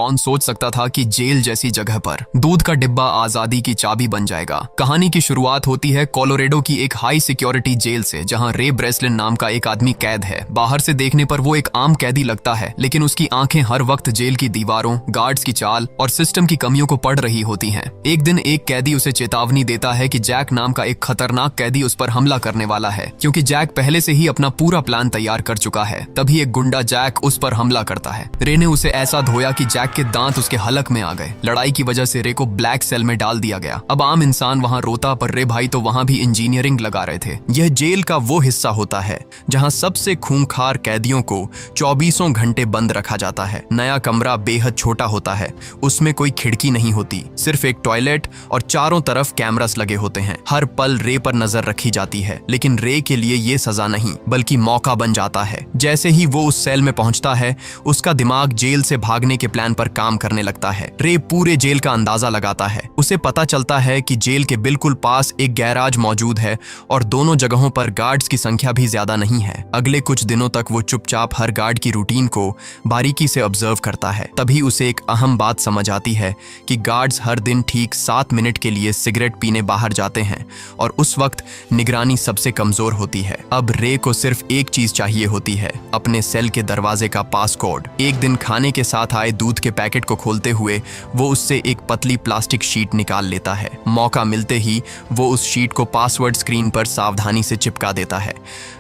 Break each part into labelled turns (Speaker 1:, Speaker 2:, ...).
Speaker 1: कौन सोच सकता था कि जेल जैसी जगह पर दूध का डिब्बा आजादी की चाबी बन जाएगा। कहानी की शुरुआत होती है कोलोरेडो की एक हाई सिक्योरिटी जेल से, जहां रे ब्रेसलिन नाम का एक आदमी कैद है। बाहर से देखने पर वो एक आम कैदी लगता है, लेकिन उसकी आंखें हर वक्त जेल की दीवारों, गार्ड्स की चाल और सिस्टम की कमियों को पढ़ रही होती हैं। एक दिन एक कैदी उसे चेतावनी देता है कि जैक नाम का एक खतरनाक कैदी उस पर हमला करने वाला है, क्योंकि जैक पहले से ही अपना पूरा प्लान तैयार कर चुका है। तभी एक गुंडा जैक उस पर हमला करता है। रे ने उसे ऐसा धोया कि जैक के दांत उसके हलक में आ गए। लड़ाई की वजह से रे को ब्लैक सेल में डाल दिया गया। अब आम इंसान वहां रोता, पर रे भाई तो वहां भी इंजीनियरिंग लगा रहे थे। यह जेल का वो हिस्सा होता है जहां सबसे खूंखार कैदियों को 24 घंटे बंद रखा जाता है। नया कमरा बेहद छोटा होता है, उसमें कोई खिड़की नहीं होती, सिर्फ एक टॉयलेट और चारों तरफ कैमरास लगे होते हैं। हर पल रे पर नजर रखी जाती है, लेकिन रे के लिए ये सजा नहीं बल्कि मौका बन जाता है। जैसे ही वो उस सेल में पहुंचता है, उसका दिमाग जेल से भागने के प्लान पर काम करने लगता है। रे पूरे जेल का अंदाजा लगाता है। उसे पता चलता है कि जेल के बिल्कुल पास एक गैराज मौजूद है और दोनों जगहों पर गार्ड्स की संख्या भी ज्यादा नहीं है। अगले कुछ दिनों तक वो चुपचाप हर गार्ड की रूटीन को बारीकी से ऑब्जर्व करता है। तभी उसे एक अहम बात समझ आती है कि गार्ड्स हर दिन ठीक 7 मिनट के लिए सिगरेट पीने बाहर जाते हैं और उस वक्त निगरानी सबसे कमजोर होती है। अब रे को सिर्फ एक चीज चाहिए होती है, अपने सेल के दरवाजे का पासकोड। एक दिन खाने के साथ आए दूध के पैकेट को खोलते हुए वो उससे एक पतली प्लास्टिक शीट निकाल लेता है। मौका मिलते ही वो उस शीट को पासवर्ड स्क्रीन पर सावधानी से चिपका देता है।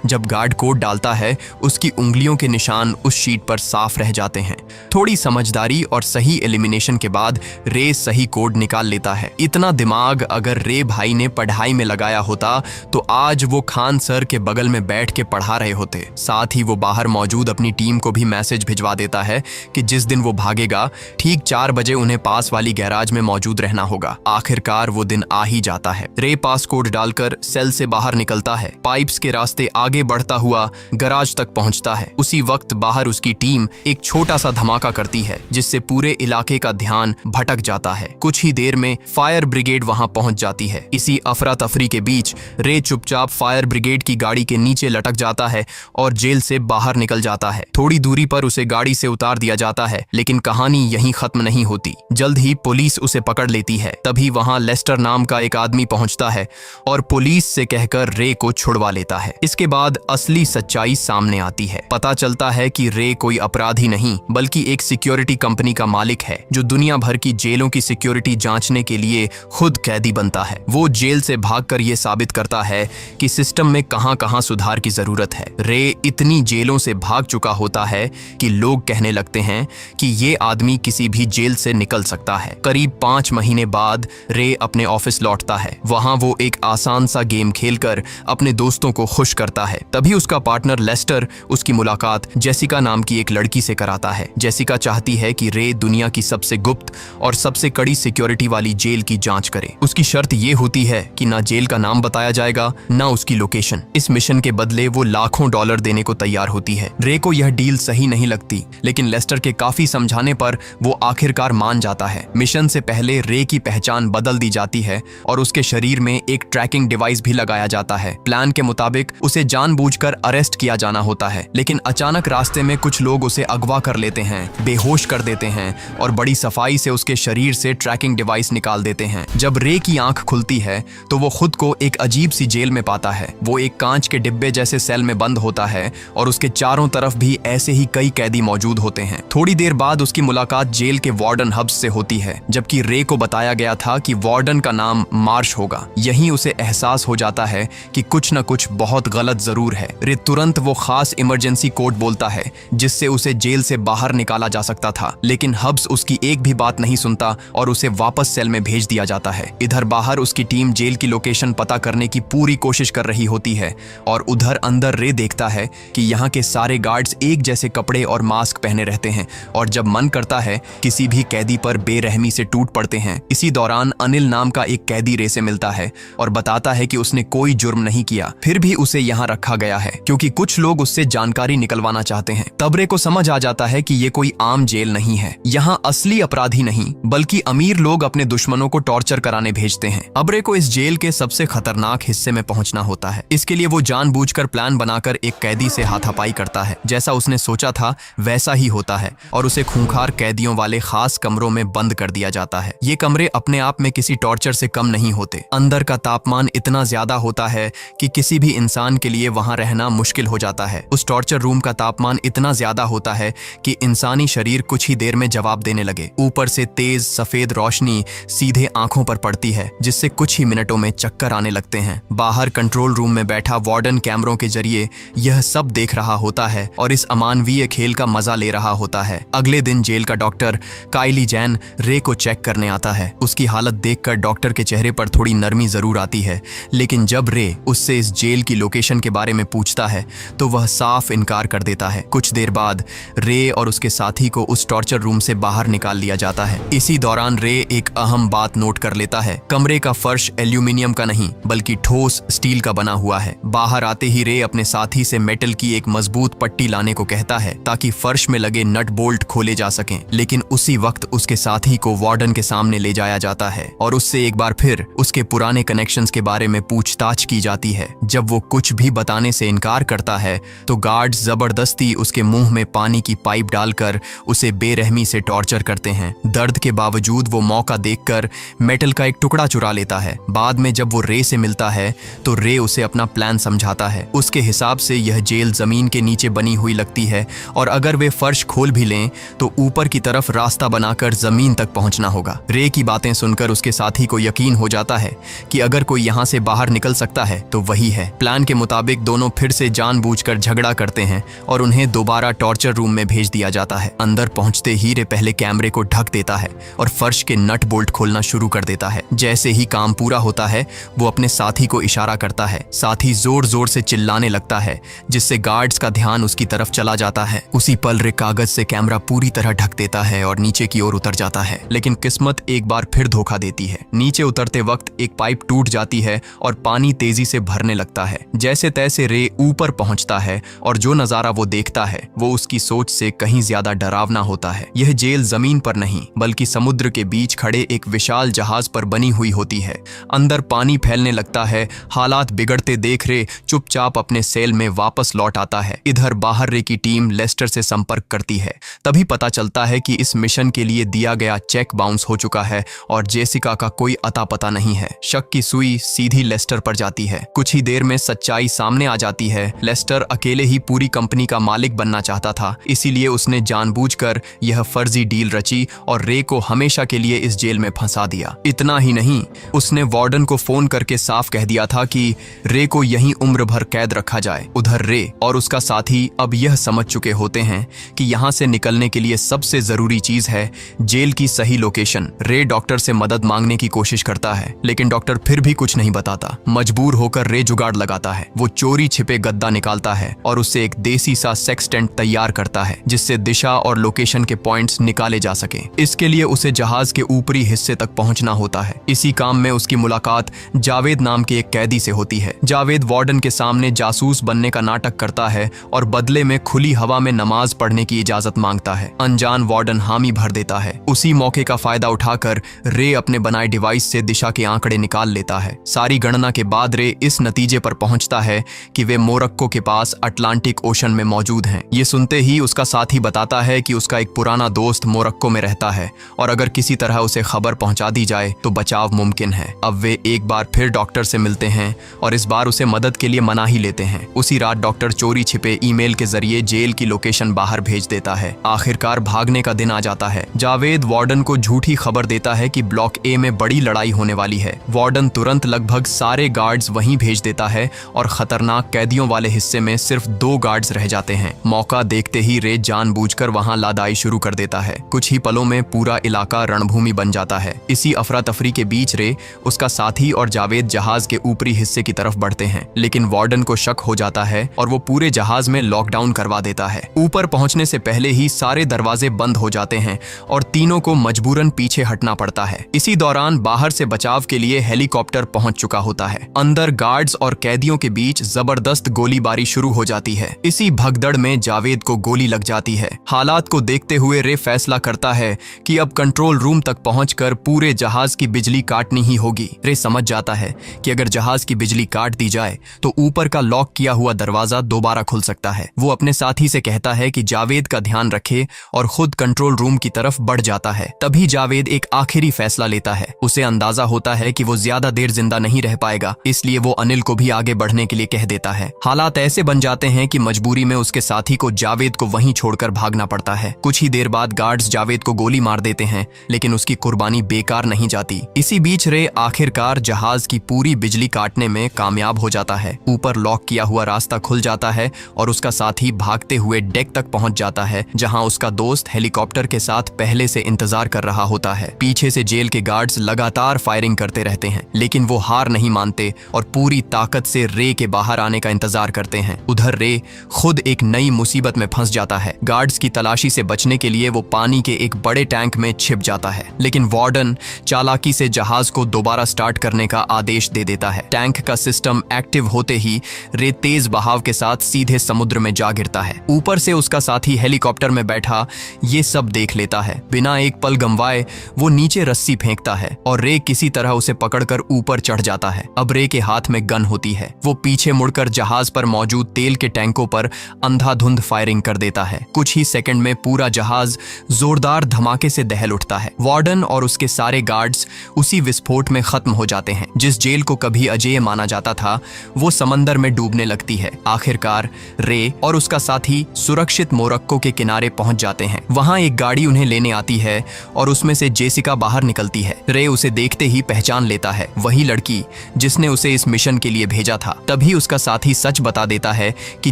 Speaker 1: जब गार्ड कोड डालता है, उसकी उंगलियों के निशान उस शीट पर साफ रह जाते हैं। थोड़ी समझदारी और सही एलिमिनेशन के बाद रे सही कोड निकाल लेता है। इतना दिमाग अगर रे भाई ने पढ़ाई में लगाया होता तो आज वो खान सर के बगल में बैठ के पढ़ा रहे होते। साथ ही वो बाहर मौजूद अपनी टीम को भी मैसेज भिजवा देता है कि जिस दिन वो भागेगा ठीक 4 बजे उन्हें पास वाली गैराज में मौजूद रहना होगा। आखिरकार वो दिन आ ही जाता है। रे पास कोड डालकर सेल से बाहर निकलता है, पाइप्स के रास्ते आगे बढ़ता हुआ गैराज तक पहुंचता है। उसी वक्त बाहर उसकी टीम एक छोटा सा धमाका करती है, जिससे पूरे इलाके का ध्यान भटक जाता है। कुछ ही देर में फायर ब्रिगेड वहां पहुंच जाती है। इसी अफरा तफरी के बीच रे चुपचाप फायर ब्रिगेड की गाड़ी के नीचे लटक जाता है और जेल से बाहर निकल जाता है। थोड़ी दूरी पर उसे गाड़ी से उतार दिया जाता है, लेकिन कहानी यहीं खत्म नहीं होती। जल्द ही पुलिस उसे पकड़ लेती है। तभी वहां लेस्टर नाम का एक आदमी पहुंचता है और पुलिस से कहकर रे को छुड़वा लेता है। इसके बाद असली सच्चाई सामने आती है। पता चलता है कि रे कोई अपराधी नहीं बल्कि एक सिक्योरिटी कंपनी का मालिक है, जो दुनिया भर की जेलों की सिक्योरिटी जांचने के लिए खुद कैदी बनता है। वो जेल से भागकर ये साबित करता है कि सिस्टम में कहां-कहां सुधार की जरूरत है। रे इतनी जेलों से भाग चुका होता है कि लोग कहने लगते हैं कि ये आदमी किसी भी जेल से निकल सकता है। करीब 5 महीने बाद रे अपने ऑफिस लौटता है। वहां वो एक आसान सा गेम खेलकर अपने दोस्तों को खुश करता है। तभी उसका पार्टनर लेस्टर उसकी मुलाकात जेसिका नाम की एक लड़की से कराता है। जेसिका चाहती है कि रे दुनिया की सबसे गुप्त और सबसे कड़ी सिक्योरिटी वाली जेल की जांच करे। उसकी शर्त ये होती है कि ना जेल का नाम बताया जाएगा, ना उसकी लोकेशन। इस मिशन के बदले वो लाखों डॉलर देने को तैयार होती है। रे को यह डील सही नहीं लगती, लेकिन लेस्टर के काफी समझाने पर वो आखिरकार मान जाता है। मिशन से पहले रे की पहचान बदल दी जाती है और उसके शरीर में एक ट्रैकिंग डिवाइस भी लगाया जाता है। प्लान के मुताबिक उसे जानबूझकर अरेस्ट किया जाना होता है, लेकिन अचानक रास्ते में कुछ लोग उसे अगवा कर लेते हैं, बेहोश कर देते हैं और बड़ी सफाई से उसके शरीर से ट्रैकिंग डिवाइस निकाल देते हैं। जब रे की आंख खुलती है तो वो खुद को एक अजीब सी जेल में पाता है। वो एक कांच के डिब्बे जैसे सेल में बंद होता है और उसके चारों तरफ भी ऐसे ही कई कैदी मौजूद होते हैं। थोड़ी देर बाद उसकी मुलाकात जेल के वार्डन हब्स से होती है, जबकि रे को बताया गया था कि वार्डन का नाम मार्श होगा। यहीं उसे एहसास हो जाता है कि कुछ न कुछ बहुत गलत जरूर है। रे तुरंत वो खास इमरजेंसी कोड बोलता है जिससे उसे जेल से बाहर निकाला जा सकता था, लेकिन हब्स उसकी एक भी बात नहीं सुनता और उसे वापस सेल में भेज दिया जाता है। इधर बाहर उसकी टीम जेल की लोकेशन पता करने की पूरी कोशिश कर रही होती है और उधर अंदर रे देखता है कि यहाँ के सारे गार्ड्स एक जैसे कपड़े और मास्क पहने रहते हैं और जब मन करता है किसी भी कैदी पर बेरहमी से टूट पड़ते हैं। इसी दौरान अनिल नाम का एक कैदी रे से मिलता है और बताता है कि उसने कोई जुर्म नहीं किया, फिर भी उसे यहाँ रखा गया है क्योंकि कुछ लोग उससे जानकारी निकलवाना चाहते हैं। तब रे को समझ आ जाता है कि ये कोई आम जेल नहीं है। यहाँ असली अपराधी नहीं बल्कि अमीर लोग अपने दुश्मनों को टॉर्चर कराने भेजते हैं। अब रे को इस जेल के सबसे खतरनाक हिस्से में पहुंचना होता है। इसके लिए वो जानबूझकर प्लान बनाकर एक कैदी से हाथापाई करता है। जैसा उसने सोचा था वैसा ही होता है और उसे खूंखार कैदियों वाले खास कमरों में बंद कर दिया जाता है। ये कमरे अपने आप में किसी टॉर्चर से कम नहीं होते। अंदर का तापमान इतना ज्यादा होता है कि किसी भी इंसान के लिए वहां रहना मुश्किल हो जाता है। उस टॉर्चर रूम का तापमान इतना ज्यादा होता है कि इंसानी शरीर कुछ ही देर में जवाब देने लगे। ऊपर से तेज सफेद रोशनी सीधे आंखों पर पड़ती है, जिससे कुछ ही मिनटों में चक्कर आने लगते हैं। बाहर कंट्रोल रूम में बैठा वार्डन कैमरों के जरिए यह सब देख रहा होता है और इस अमानवीय खेल का मजा ले रहा होता है। अगले दिन जेल का डॉक्टर काइली जैन रे को चेक करने आता है। उसकी हालत देखकर डॉक्टर के चेहरे पर थोड़ी नरमी जरूर आती है, लेकिन जब रे उससे इस जेल की लोकेशन के बारे में पूछता है तो वह साफ इनकार कर देता है। कुछ देर बाद रे और उसके साथी को उस टॉर्चर रूम से बाहर निकाल लिया जाता है। इसी दौरान रे एक अहम बात नोट कर लेता है। कमरे का फर्श एल्यूमिनियम का नहीं बल्कि ठोस स्टील का बना हुआ है। बाहर आते ही रे अपने साथी से मेटल की एक मजबूत पट्टी लाने को कहता है ताकि फर्श में लगे नट बोल्ट खोले जा सकें, लेकिन उसी वक्त उसके साथी को वार्डन के सामने ले जाया जाता है और उससे एक बार फिर उसके पुराने कनेक्शंस के बारे में पूछताछ की जाती है। जब वो कुछ भी बताने से इनकार करता है तो गार्ड्स जबरदस्ती उसके मुंह में पानी की पाइप डालकर उसे बेरहमी से टॉर्चर करते हैं। दर्द के बावजूद वो मौका देखकर मेटल का एक टुकड़ा चुरा लेता है। बाद में जब वो रे से मिलता है तो रे उसे अपना प्लान समझाता है। उसके हिसाब से यह जेल जमीन के नीचे बनी हुई लगती है और अगर वे फर्श खोल भी लें तो ऊपर की तरफ रास्ता बनाकर जमीन तक पहुंचना होगा। रे की बातें सुनकर उसके साथी को यकीन हो जाता है कि अगर कोई यहाँ से बाहर निकल सकता है तो वही है। प्लान के मुताबिक दोनों फिर से जानबूझकर झगड़ा करते हैं और उन्हें दोबारा टॉर्चर रूम में भेज दिया जाता है। अंदर पहुंचते ही रे पहले कैमरे को ढक देता है और फर्श के नट बोल्ट खोलना शुरू कर देता है। जैसे ही काम पूरा होता है वो अपने साथी को इशारा करता है। साथी जोर जोर से चिल्लाने लगता है जिससे गार्ड्स का ध्यान उसकी तरफ चला जाता है। उसी पल रे कागज से कैमरा पूरी तरह ढक देता है और नीचे की ओर उतर जाता है, लेकिन किस्मत एक बार फिर धोखा देती है। नीचे उतरते वक्त एक पाइप टूट जाती है और पानी तेजी से भरने लगता है। जैसे तैसे रे ऊपर पहुंचता है और जो नजारा वो देखता है वो उसकी सोच से कहीं ज्यादा डरावना होता है। यह जेल जमीन पर नहीं बल्कि समुद्र के बीच खड़े एक विशाल जहाज पर बनी हुई होती है। अंदर पानी फैलने लगता है। हालात बिगड़ते देख रे चुपचाप अपने सेल में वापस लौट आता है। इधर बाहर रे की टीम लेस्टर से संपर्क करती है। तभी पता चलता है कि इस मिशन के लिए दिया गया चेक बाउंस हो चुका है और जेसिका का कोई अता पता नहीं है। शक की सुई सीधी लेस्टर पर जाती है। कुछ ही देर में सच्चाई सामने आ जाती है। लेस्टर अकेले ही पूरी कंपनी का मालिक बनना चाहता था, इसीलिए उसने जानबूझकर यह फर्जी डील रची और रे को हमेशा के लिए इस जेल में फंसा दिया। इतना ही नहीं, उसने वार्डन को फोन करके साफ कह दिया था कि रे को यहीं उम्र भर कैद रखा जाए। उधर रे और उसका साथी अब यह समझ चुके होते हैं कि यहाँ से निकलने के लिए सबसे जरूरी चीज है जेल की सही लोकेशन। रे डॉक्टर से मदद मांगने की कोशिश करता है, लेकिन डॉक्टर फिर भी कुछ नहीं बताता। मजबूर होकर रे जुगाड़ लगाता है। वो चोरी छिपे गद्दा निकालता है और उससे एक देसी सा सेक्सटेंट तैयार करता है जिससे दिशा और लोकेशन के पॉइंट्स निकाले जा सके। इसके लिए उसे जहाज के ऊपरी हिस्से तक पहुंचना होता है। इसी काम में उसकी मुलाकात जावेद नाम के एक कैदी से होती है। जावेद वार्डन के सामने जासूस बनने का नाटक करता है और बदले में खुली हवा में नमाज पढ़ने की इजाजत मांगता है। अनजान वार्डन हामी भर देता है। उसी मौके का फायदा उठाकर रे अपने बनाए डिवाइस से दिशा के आंकड़े निकाल लेता है। सारी गणना के बाद रे इस नतीजे पर पहुंचता है कि वे मोरक्को के पास अटलांटिक ओशन में मौजूद हैं। ये सुनते ही उसका साथी बताता है कि उसका एक पुराना दोस्त मोरक्को में रहता है और अगर किसी तरह उसे खबर पहुंचा दी जाए तो बचाव मुमकिन है। अब वे एक बार फिर डॉक्टर से मिलते हैं और इस बार उसे मदद के लिए मना ही लेते हैं। उसी रात डॉक्टर चोरी छिपे ईमेल के जरिए जेल की लोकेशन बाहर भेज देता है। आखिरकार भागने का दिन आ जाता है। जावेद वार्डन को झूठी खबर देता है कि ब्लॉक ए में बड़ी लड़ाई होने वाली है। वार्डन तुरंत लगभग सारे गार्ड्स वहीं भेज देता है और खतरनाक कैदियों वाले हिस्से में सिर्फ 2 गार्ड्स रह जाते हैं। मौका देखते ही रे जानबूझकर वहां लादाई शुरू कर देता है। कुछ ही पलों में पूरा इलाका रणभूमि बन जाता है। इसी अफरा तफरी के बीच रे, उसका साथी और जावेद जहाज के ऊपरी हिस्से की तरफ बढ़ते हैं, लेकिन वार्डन को शक हो जाता है और वो पूरे जहाज में लॉकडाउन करवा देता है। ऊपर पहुंचने से पहले ही सारे दरवाजे बंद हो जाते हैं और तीनों को मजबूरन पीछे हटना पड़ता है। इसी दौरान बाहर से बचाव के लिए हेलीकॉप्टर पहुंच चुका होता है। अंदर गार्ड्स और कैदियों के बीच जबरदस्त गोलीबारी शुरू हो जाती है। इसी भगदड़ में जावेद को गोली लग जाती है। हालात को देखते हुए रे फैसला करता है कि अब कंट्रोल रूम तक पहुंचकर पूरे जहाज की बिजली काटनी ही होगी। रे समझ जाता है कि अगर जहाज की बिजली काट दी जाए तो ऊपर का लॉक किया हुआ दरवाजा दोबारा खुल सकता है। वो अपने साथी से कहता है कि जावेद का ध्यान रखे और खुद कंट्रोल रूम की तरफ बढ़ जाता है। तभी जावेद एक आखिरी फैसला लेता है। उसे अंदाजा होता है कि वो ज्यादा देर जिंदा नहीं रह पाएगा, इसलिए वो अनिल को भी आगे बढ़ने के लिए कह देता है। हालात ऐसे बन जाते हैं कि मजबूरी में उसके साथी को जावेद को वहीं छोड़कर भागना पड़ता है। कुछ ही देर बाद गार्ड्स जावेद को गोली मार देते हैं, लेकिन उसकी कुर्बानी बेकार नहीं जाती। इसी बीच रे आखिरकार जहाज की पूरी बिजली काटने में कामयाब हो जाता है। ऊपर लॉक किया हुआ रास्ता खुल जाता है और उसका साथी भागते हुए डेक तक पहुंच जाता है, जहां उसका दोस्त हेलीकॉप्टर के साथ पहले से इंतजार कर रहा होता है। पीछे से जेल के गार्ड्स लगातार फायरिंग करते रहते हैं, लेकिन वो हार नहीं मानते और पूरी ताकत से रे के बाहर आने का इंतजार करते हैं। उधर रे खुद एक नई मुसीबत में फंस जाता है। गार्ड्स की तलाशी से बचने के लिए वो पानी के एक बड़े टैंक में छिप जाता है, लेकिन वार्डन चालाकी से जहाज को दोबारा स्टार्ट करने का आदेश दे देता है। टैंक का सिस्टम एक्टिव होते ही रे तेज बहाव के साथ सीधे समुद्र में जा गिरता है। ऊपर से उसका साथी हेलीकॉप्टर में बैठा ये सब देख लेता है। बिना एक पल गंवाए वो नीचे रस्सी फेंकता है और रे किसी तरह उसे पकड़कर ऊपर चढ़ जाता है। अब रे के हाथ में गन होती है। वो पीछे मुड़कर जहाज पर मौजूद तेल के टैंकों पर अंधाधुंध फायरिंग कर देता है। कुछ ही सेकंड में पूरा जहाज जोरदार धमाके से दहल उठता है। वार्डन और उसके सारे गार्ड्स उसी विस्फोट में खत्म हो जाते हैं। जिस जेल को कभी अजेय माना जाता था वो समंदर में डूबने लगती है। आखिरकार रे और उसका साथी सुरक्षित मोरक्को के किनारे पहुंच जाते हैं। वहां एक गाड़ी उन्हें लेने आती है और उसमें से जेसिका बाहर निकलती है। रे उसे देखते ही पहचान लेता है, वही लड़की जिसने उसे इस मिशन के लिए भेजा था। तभी उसका साथी सच बता देता है कि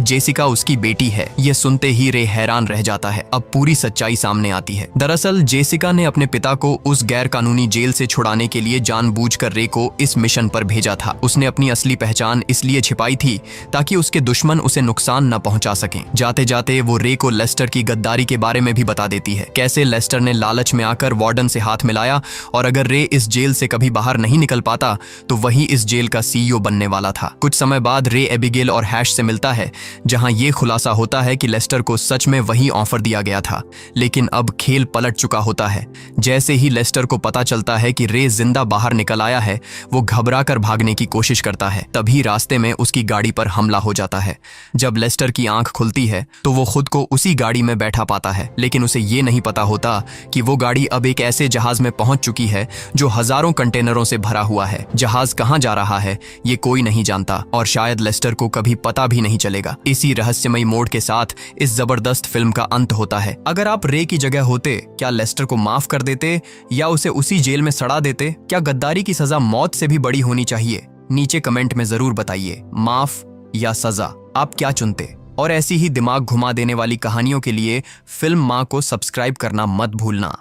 Speaker 1: जेसिका उसकी बेटी है। यह सुनते ही रे हैरान रह जाता है। अब पूरी सच्चाई सामने आती है। दरअसल जेसिका ने अपने पिता को उस गैर कानूनी जेल से छुड़ाने के लिए जानबूझकर रे को इस मिशन पर भेजा था। उसने अपनी असली पहचान इसलिए छिपाई थी ताकि उसके दुश्मन उसे नुकसान न पहुंचा सकें। जाते जाते वो रे को लेस्टर की गद्दारी के बारे में भी बता देती है, कैसे लेस्टर ने लालच में आकर वार्डन से हाथ मिलाया और अगर रे इस जेल से कभी बाहर नहीं निकल पाता तो वही इस जेल का सीईओ बनने वाला था। कुछ समय बाद रे एबिगेल और हैश से मिलता है, जहां ये खुलासा होता है कि लेस्टर को सच में वही ऑफर दिया गया था, लेकिन अब खेल पलट चुका होता है। जैसे ही लेस्टर को पता चलता है कि रे जिंदा बाहर निकल आया है, वो घबराकर भागने की कोशिश करता है। तभी रास्ते में उसकी गाड़ी पर हमला हो जाता है। जब लेस्टर की आंख खुलती है तो वो खुद को उसी गाड़ी में बैठा पाता है, लेकिन उसे ये नहीं पता होता कि वो गाड़ी अब एक ऐसे जहाज में पहुंच चुकी है जो हजारों कंटेनरों से भरा हुआ है। जहाज कहां जा रहा है ये कोई नहीं जानता और शायद लेस्टर को कभी पता भी नहीं चलेगा। इसी रहस्यमयी मोड़ के साथ इस जबरदस्त फिल्म का अंत होता है। अगर आप रे की जगह होते, क्या लेस्टर को माफ कर देते या उसे उसी जेल में सड़ा देते? क्या गद्दारी की सजा मौत से भी बड़ी होनी चाहिए? नीचे कमेंट में जरूर बताइए, माफ या सजा, आप क्या चुनते? और ऐसी ही दिमाग घुमा देने वाली कहानियों के लिए फिल्म माँ को सब्सक्राइब करना मत भूलना।